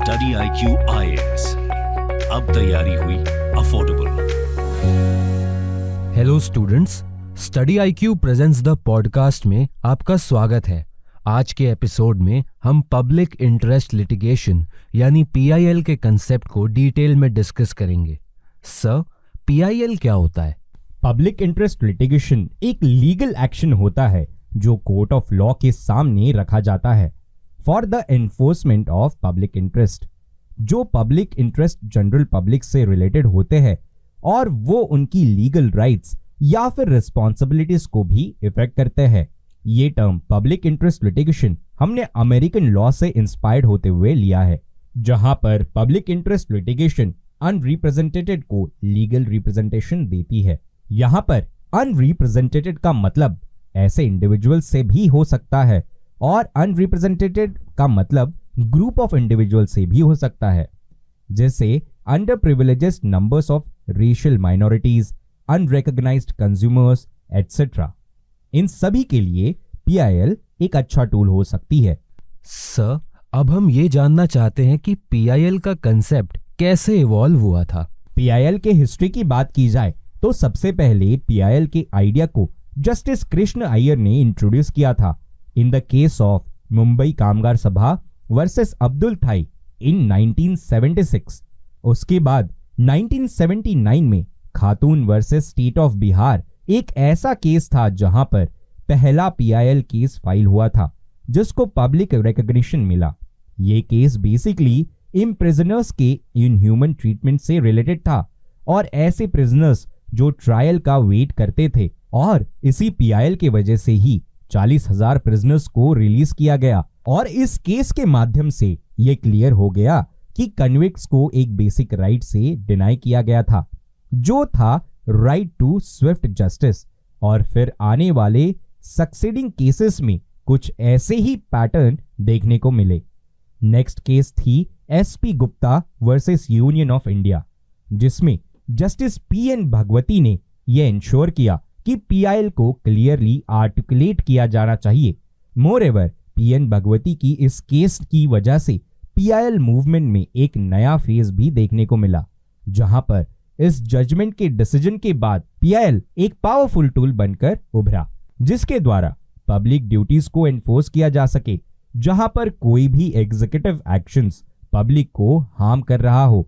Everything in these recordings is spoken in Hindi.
स्टडी IQ IAS, अब तैयारी हुई affordable. Hello students, study IQ presents the podcast में आपका स्वागत है। आज के एपिसोड में हम पब्लिक इंटरेस्ट लिटिगेशन यानी PIL के कंसेप्ट को डिटेल में डिस्कस करेंगे। सर, PIL क्या होता है? पब्लिक इंटरेस्ट लिटिगेशन एक लीगल एक्शन होता है जो कोर्ट ऑफ लॉ के सामने रखा जाता है for the enforcement of public interest, जो पब्लिक इंटरेस्ट जनरल पब्लिक से रिलेटेड होते हैं और वो उनकी लीगल राइट्स या फिर रिस्पॉन्सिबिलिटीज को भी इफेक्ट करते हैं। ये टर्म पब्लिक इंटरेस्ट लिटिगेशन हमने अमेरिकन लॉ से इंस्पायर्ड होते हुए लिया है, जहां पर पब्लिक इंटरेस्ट लिटिगेशन अनरिप्रेजेंटेटेड को लीगल रिप्रेजेंटेशन देती है। यहाँ पर अनरिप्रेजेंटेटेड का मतलब ऐसे इंडिविजुअल से भी हो सकता है और अनरिप्रेजेंटेटेड का मतलब ग्रुप ऑफ इंडिविजुअल से भी हो सकता है, जैसे under privileges numbers of racial minorities, unrecognised consumers etcetera. इन सभी के लिए PIL एक अच्छा टूल हो सकती है। सर, अब हम ये जानना चाहते हैं कि PIL का कंसेप्ट कैसे इवॉल्व हुआ था। PIL के हिस्ट्री की बात की जाए तो सबसे पहले PIL के आइडिया को जस्टिस कृष्ण अय्यर ने इंट्रोड्यूस किया था in the case of Mumbai कामगार सभा वर्सेस अब्दुल थाई इन 1976। उसके बाद 1979 में खातून वर्सेस स्टेट ऑफ बिहार एक ऐसा केस था जहां पर पहला PIL केस फाइल हुआ था जिसको पब्लिक रिकॉग्निशन मिला। ये केस बेसिकली इन प्रिजनर्स के इनह्यूमन ट्रीटमेंट से रिलेटेड था और ऐसे प्रिजनर्स जो ट्रायल का वेट करते थे, और इसी PIL के वजह से ही 40,000 प्रिजनर्स को रिलीज किया गया। और इस केस के माध्यम से यह क्लियर हो गया कि कन्विक्ट्स को एक बेसिक राइट से डिनाई किया गया था, जो था राइट टू स्विफ्ट जस्टिस। और फिर आने वाले सक्सीडिंग केसेस में कुछ ऐसे ही पैटर्न देखने को मिले। नेक्स्ट केस थी SP Gupta versus union of India, जिसमें जस्टिस PN भगवती ने यह इंश्योर किया कि PIL को क्लियरली आर्टिकुलेट किया जाना चाहिए। मोreover, PN भगवती की इस केस की वजह से PIL मूवमेंट में एक नया फेज भी देखने को मिला, जहां पर इस जजमेंट के डिसीजन के बाद PIL एक पावरफुल टूल बनकर उभरा, जिसके द्वारा पब्लिक ड्यूटीज को एनफोर्स किया जा सके जहां पर कोई भी एग्जीक्यूटिव एक्शंस पब्लिक को हार्म कर रहा हो।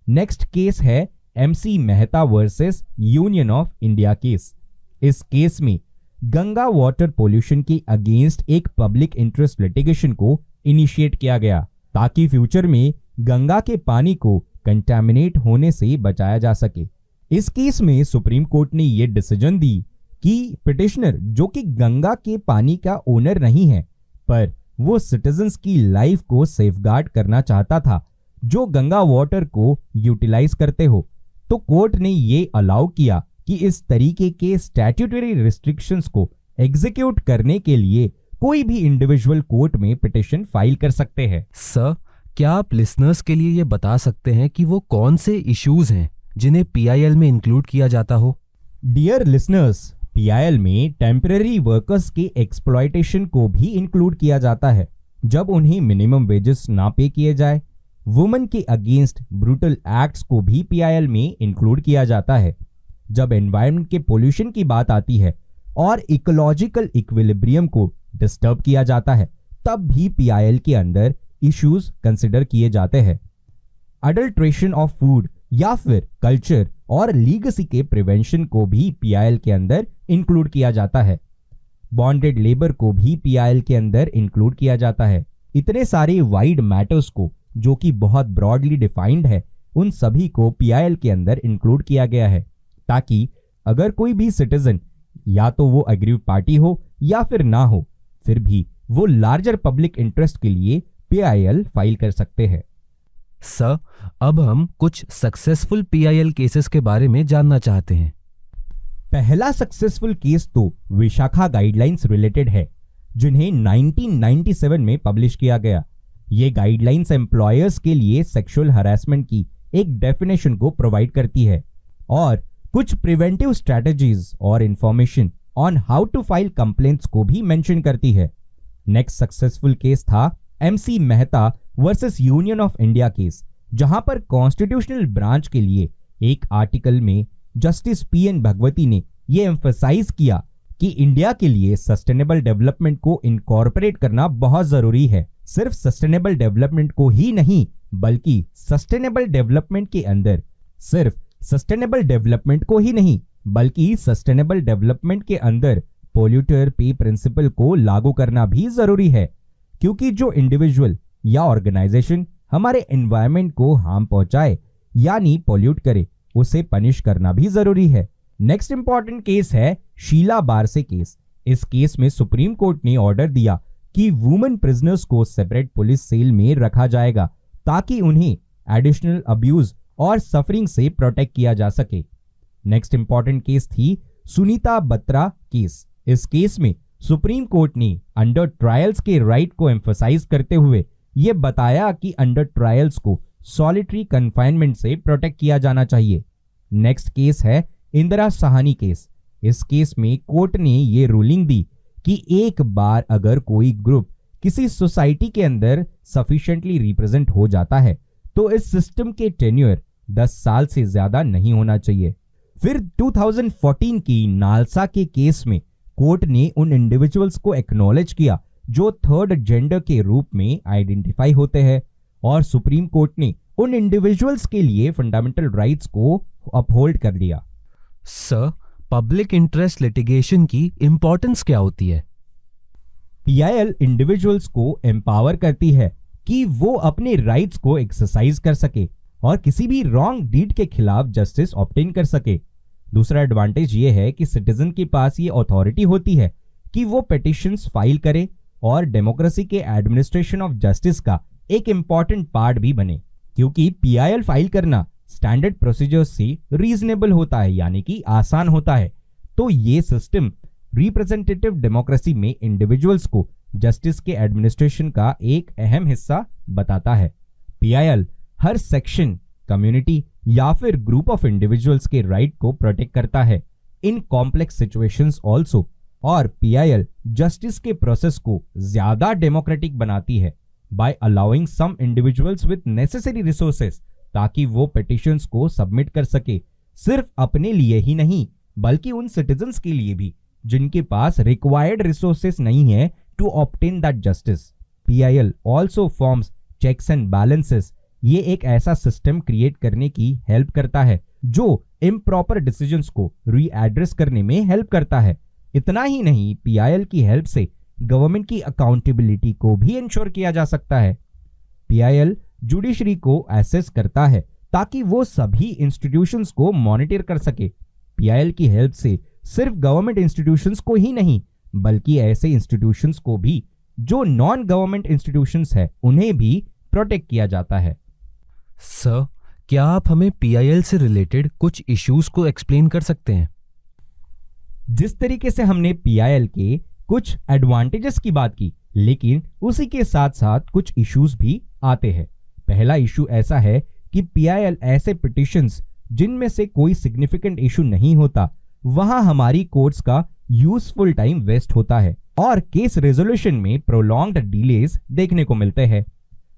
नेक्स्ट केस है MC Mehta versus union of India case. इस केस में गंगा वाटर पोल्यूशन के अगेंस्ट एक पब्लिक इंटरेस्ट लिटिगेशन को इनिशिएट किया गया ताकि फ्यूचर में गंगा के पानी को कंटामिनेट होने से बचाया जा सके। इस केस में सुप्रीम कोर्ट ने यह डिसीजन दी कि पिटिशनर, जो कि गंगा के पानी का ओनर नहीं है, पर वो सिटीजन्स की लाइफ को सेफगार्ड करना चाहता था जो गंगा वाटर को यूटिलाइज करते हो, तो कोर्ट ने ये अलाउ किया कि इस तरीके के स्टैट्यूटरी रिस्ट्रिक्शंस को एग्जीक्यूट करने के लिए कोई भी इंडिविजुअल कोर्ट में पिटिशन फाइल कर सकते हैं। सर, क्या आप लिसनर्स के लिए ये बता सकते हैं कि वो कौन से इश्यूज हैं जिन्हें PIL में इंक्लूड किया जाता हो? डियर लिसनर्स, PIL में टेम्पररी वर्कर्स के एक्सप्लॉयटेशन को भी इंक्लूड किया जाता है जब उन्हें मिनिमम वेजेस ना पे किए जाए। वुमेन के अगेंस्ट ब्रूटल एक्ट्स को भी PIL में इंक्लूड किया जाता है। जब एनवायरनमेंट के पोल्यूशन की बात आती है और इकोलॉजिकल इक्विलिब्रियम को डिस्टर्ब किया जाता है, तब भी PIL के अंदर इश्यूज कंसिडर किए जाते हैं। अडल्ट्रेशन ऑफ फूड या फिर कल्चर और लीगेसी के प्रिवेंशन को भी PIL के अंदर इंक्लूड किया जाता है। बॉन्डेड लेबर को भी PIL के अंदर इंक्लूड किया जाता है। इतने सारे वाइड मैटर्स को, जो कि बहुत ब्रॉडली डिफाइंड है, उन सभी को PIL के अंदर इंक्लूड किया गया है ताकि अगर कोई भी सिटीजन, या तो वो अग्रीव पार्टी हो या फिर ना हो, फिर भी वो लार्जर पब्लिक इंटरेस्ट के लिए PIL फाइल कर सकते हैं। सर, अब हम कुछ सक्सेसफुल PIL केसेस के बारे में जानना चाहते हैं। पहला सक्सेसफुल केस तो विशाखा गाइडलाइंस रिलेटेड है, जिन्हें 1997 में पब्लिश किया गया। ये गाइडलाइंस एम्प्लॉयर्स के लिए सेक्सुअल हरासमेंट की एक डेफिनेशन को प्रोवाइड करती है और कुछ प्रिवेंटिव स्ट्रेटजीज और information on how to file complaints को भी मेंशन करती है। नेक्स्ट सक्सेसफुल केस था MC Mehta versus union of India case, जहां पर कॉन्स्टिट्यूशनल ब्रांच के लिए एक आर्टिकल में जस्टिस पीएन भगवती ने यह एम्फसाइज किया कि इंडिया के लिए सस्टेनेबल डेवलपमेंट को इनकॉर्पोरेट करना बहुत जरूरी है। सिर्फ सस्टेनेबल डेवलपमेंट को ही नहीं, बल्कि सस्टेनेबल डेवलपमेंट के अंदर पोल्यूटर पे प्रिंसिपल को लागू करना भी जरूरी है, क्योंकि जो इंडिविजुअल या ऑर्गेनाइजेशन हमारे एनवायरनमेंट को हार्म पहुंचाए यानी पोल्यूट करे, उसे पनिश करना भी जरूरी है। नेक्स्ट इंपॉर्टेंट केस है शीला बारसे केस। इस केस में सुप्रीम कोर्ट ने ऑर्डर दिया कि वुमेन प्रिजनर्स को सेपरेट पुलिस सेल में रखा जाएगा ताकि उन्हें एडिशनल अब्यूज और सफरिंग से प्रोटेक्ट किया जा सके। नेक्स्ट इंपॉर्टेंट केस थी सुनीता बत्रा केस। इस केस में सुप्रीम कोर्ट ने अंडर ट्रायल्स के राइट को एम्फसाइज करते हुए यह बताया कि अंडर ट्रायल्स को सॉलिटरी कन्फाइनमेंट से प्रोटेक्ट किया जाना चाहिए। नेक्स्ट केस है इंदिरा साहनी केस। इस केस में कोर्ट ने ये रूलिंग दी कि एक बार अगर कोई ग्रुप किसी सोसाइटी के अंदर सफिशिएंटली रिप्रेजेंट हो जाता है तो इस सिस्टम के टेन्योर 10 साल से ज्यादा नहीं होना चाहिए। फिर 2014 की नालसा के केस में कोर्ट ने उन इंडिविजुअल्स को एक्नॉलेज किया जो थर्ड जेंडर के रूप में आइडेंटिफाई होते हैं, और सुप्रीम कोर्ट ने उन इंडिविजुअल्स के लिए फंडामेंटल राइट्स को अपहोल्ड कर दिया। सर, पब्लिक इंटरेस्ट लिटिगेशन की इंपॉर्टेंस क्या होती है? पीआईएल इंडिविजुअल्स को एम्पावर करती है कि वो अपने राइट्स को एक्सरसाइज कर सके और किसी भी रॉन्ग डीड के खिलाफ जस्टिस ऑब्टेन कर सके। दूसरा एडवांटेज ये है कि सिटीजन के पास ये अथॉरिटी होती है कि वो पिटिशंस फाइल करे और डेमोक्रेसी के एडमिनिस्ट्रेशन ऑफ जस्टिस का एक इंपॉर्टेंट पार्ट भी बने, क्योंकि पीआईएल फाइल करना स्टैंडर्ड प्रोसीजर्स से रीजनेबल होता है, यानी कि आसान होता है। तो ये सिस्टम रिप्रेजेंटेटिव डेमोक्रेसी में इंडिविजुअल्स को जस्टिस के एडमिनिस्ट्रेशन का एक अहम हिस्सा बताता है। पीआईएल हर सेक्शन, कम्युनिटी या फिर ग्रुप ऑफ इंडिविजुअल्स के राइट को प्रोटेक्ट करता है इन कॉम्प्लेक्स सिचुएशंस ऑल्सो, और पीआईएल जस्टिस के प्रोसेस को ज्यादा डेमोक्रेटिक बनाती है by allowing some individuals with necessary resources, ताकि वो पिटिशंस को सबमिट कर सके, सिर्फ अपने लिए ही नहीं बल्कि उन सिटीजन्स के लिए भी जिनके पास रिक्वायर्ड रिसोर्सेस नहीं है to obtain that justice. PIL also forms checks and balances. ये एक ऐसा सिस्टम क्रिएट करने की हेल्प करता है जो इम्प्रॉपर डिसीजंस को रीएड्रेस करने में हेल्प करता है। इतना ही नहीं, पीआईएल की हेल्प से गवर्नमेंट की अकाउंटेबिलिटी को भी इंश्योर किया जा सकता है। पीआईएल जुडिशरी को एसेस करता है ताकि वो सभी इंस्टीट्यूशंस को मॉनिटर कर सके। पीआईएल की हेल्प से सिर्फ गवर्नमेंट इंस्टीट्यूशंस को ही नहीं बल्कि ऐसे इंस्टीट्यूशंस को भी जो नॉन गवर्नमेंट इंस्टीट्यूशंस है उन्हें भी प्रोटेक्ट किया जाता है। सर, क्या आप हमें पीआईएल से रिलेटेड कुछ इश्यूज को एक्सप्लेन कर सकते हैं? जिस तरीके से हमने पीआईएल के कुछ एडवांटेजेस की बात की, लेकिन उसी के साथ साथ कुछ इश्यूज भी आते हैं। पहला इशू ऐसा है कि पीआईएल ऐसे पिटिशंस जिनमें से कोई सिग्निफिकेंट इशू नहीं होता, वहां हमारी कोर्ट्स का यूजफुल टाइम वेस्ट होता है और केस रेजोल्यूशन में प्रोलॉन्ग्ड डिलेज देखने को मिलते हैं।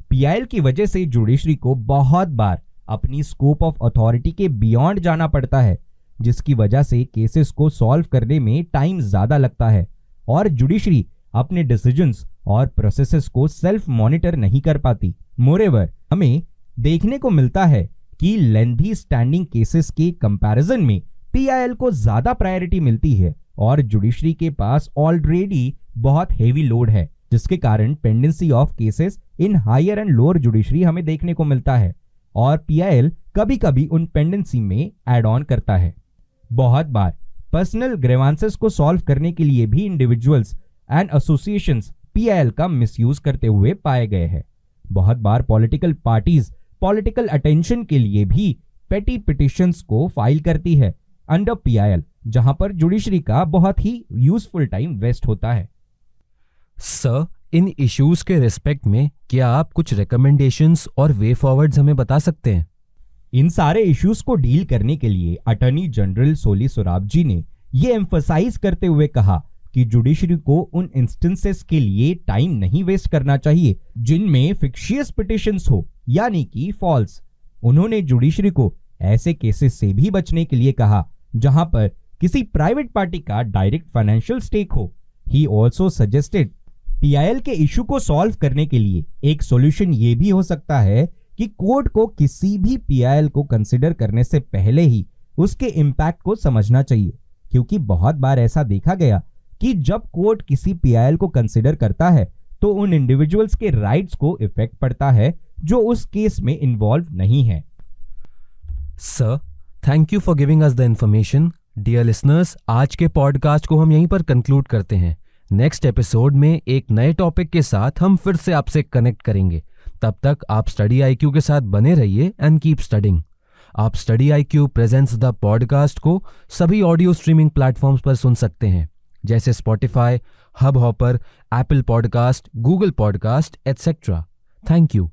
पीआईएल की वजह से जुडिशरी को बहुत बार अपनी स्कोप ऑफ अथॉरिटी के बियॉन्ड जाना पड़ता है, जिसकी वजह से केसेस को सॉल्व करने में टाइम ज्यादा लगता है और जुडिशरी अपने डिसीजंस और प्रोसेसेस को सेल्फ मॉनिटर नहीं कर पाती। मोरेवर, हमें देखने को मिलता है कि लेंथी स्टैंडिंग केसेस के कंपैरिजन में पीआईएल को ज्यादा प्रायोरिटी मिलती है और जुडिशरी के पास ऑलरेडी बहुत हेवी लोड है, जिसके कारण pendency of cases in higher and lower judiciary हमें देखने को मिलता है और पीआईएल कभी कभी उन पेंडेंसी में ऐड ऑन करता है। बहुत बार पर्सनल ग्रीवांसेस को सॉल्व करने के लिए भी इंडिविजुअल्स एंड एसोसिएशंस पीआईएल का मिसयूज करते हुए पाए गए हैं। बहुत बार पॉलिटिकल पार्टीज पॉलिटिकल अटेंशन के लिए भी पेटी पिटिशंस को फाइल करती है अंडर पीआईएल, जहां पर जुडिशरी का बहुत ही यूजफुल टाइम वेस्ट होता है। सर, इन इश्यूज के रिस्पेक्ट में क्या आप कुछ रिकमेंडेशंस और वे फॉरवर्ड्स हमें बता सकते हैं? इन सारे इश्यूज को डील करने के लिए अटॉर्नी जनरल सोली सोराबजी ने ये एम्फसाइज करते हुए कहा कि जुडिशरी को उन इंस्टेंसेस के लिए टाइम नहीं वेस्ट करना चाहिए जिनमें फिक्शियस पिटिशंस हो, यानी कि फॉल्स। उन्होंने जुडिशरी को ऐसे केसेस से भी बचने के लिए कहा जहां पर किसी प्राइवेट पार्टी का डायरेक्ट फाइनेंशियल स्टेक हो। ही ऑल्सो सजेस्टेड पीआईएल के इशू को सॉल्व करने के लिए एक सॉल्यूशन ये भी हो सकता है कि कोर्ट को किसी भी पीआईएल को कंसिडर करने से पहले ही उसके इम्पैक्ट को समझना चाहिए, क्योंकि बहुत बार ऐसा देखा गया कि जब कोर्ट किसी पीआईएल को कंसिडर करता है तो उन इंडिविजुअल्स के राइट्स को इफेक्ट पड़ता है जो उस केस में इन्वॉल्व नहीं है। Sir, thank you for giving us the information. Dear listeners, आज के पॉडकास्ट को हम यहीं पर कंक्लूड करते हैं। नेक्स्ट एपिसोड में एक नए टॉपिक के साथ हम फिर से आपसे कनेक्ट करेंगे। तब तक आप स्टडी आईक्यू के साथ बने रहिए एंड कीप स्टडिंग। आप study IQ presents the podcast को सभी ऑडियो स्ट्रीमिंग प्लेटफॉर्म्स पर सुन सकते हैं, जैसे Spotify, hub hopper, Apple podcast, Google podcast etcetera. Thank you.